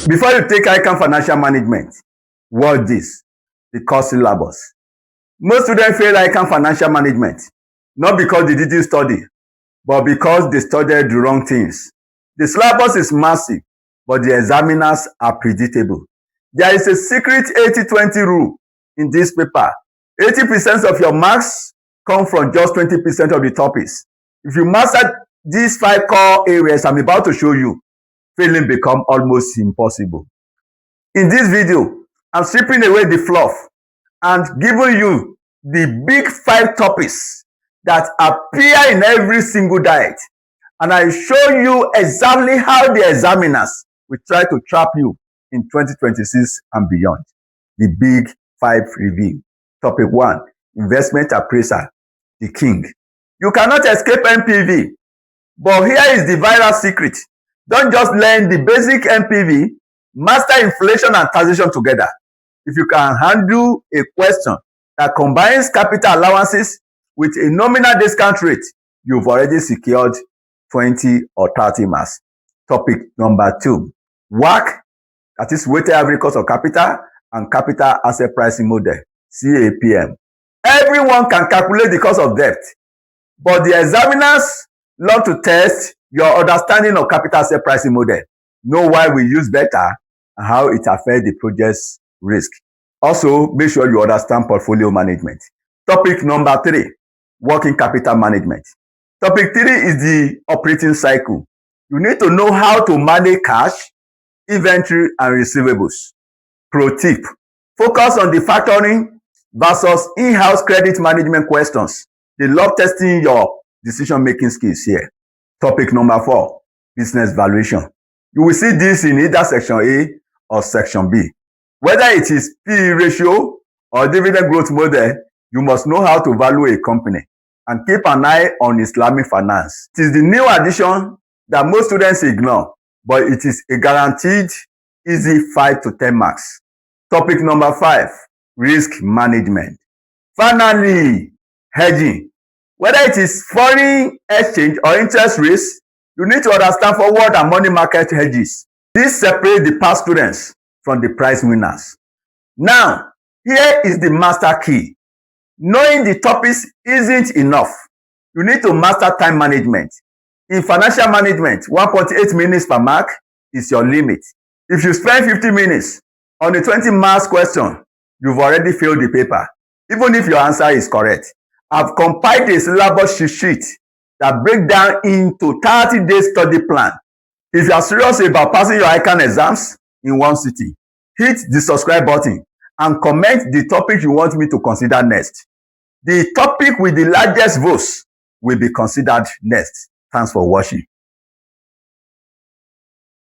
Before you take ICAN Financial Management, watch this, the course syllabus. Most students fail ICAN Financial Management, not because they didn't study, but because they studied the wrong things. The syllabus is massive, but the examiners are predictable. There is a secret 80-20 rule in this paper. 80% of your marks come from just 20% of the topics. If you master these 5 core areas I'm about to show you, failing becomes almost impossible. In this video, I'm stripping away the fluff and giving you the big 5 topics that appear in every single diet. And I show you exactly how the examiners will try to trap you in 2026 and beyond. The big 5 review. Topic 1, Investment Appraisal, the king. You cannot escape NPV, but here is the viral secret. Don't just learn the basic NPV, master inflation and taxation together. If you can handle a question that combines capital allowances with a nominal discount rate, you've already secured 20 or 30 marks. Topic number 2, WACC, that is weighted average cost of capital, and capital asset pricing model, CAPM. Everyone can calculate the cost of debt, but the examiners love to test your understanding of capital asset pricing model, know why we use beta, and how it affects the project's risk. Also, make sure you understand portfolio management. Topic number 3, working capital management. Topic 3 is the operating cycle. You need to know how to manage cash, inventory, and receivables. Pro tip, focus on the factoring versus in-house credit management questions. They love testing your decision-making skills here. Topic number 4, business valuation. You will see this in either section A or section B. Whether it is PE ratio or dividend growth model, you must know how to value a company and keep an eye on Islamic finance. It is the new addition that most students ignore, but it is a guaranteed easy 5 to 10 marks. Topic number 5, risk management. Finally, hedging. Whether it is foreign exchange or interest risk, you need to understand forward and money market hedges. This separates the past students from the prize winners. Now, here is the master key. Knowing the topics isn't enough. You need to master time management. In financial management, 1.8 minutes per mark is your limit. If you spend 50 minutes on a 20 marks question, you've already failed the paper, even if your answer is correct. I've compiled a syllabus sheet that breaks down into 30-day study plan. If you are serious about passing your ICAN exams in one sitting, hit the subscribe button and comment the topic you want me to consider next. The topic with the largest votes will be considered next. Thanks for watching.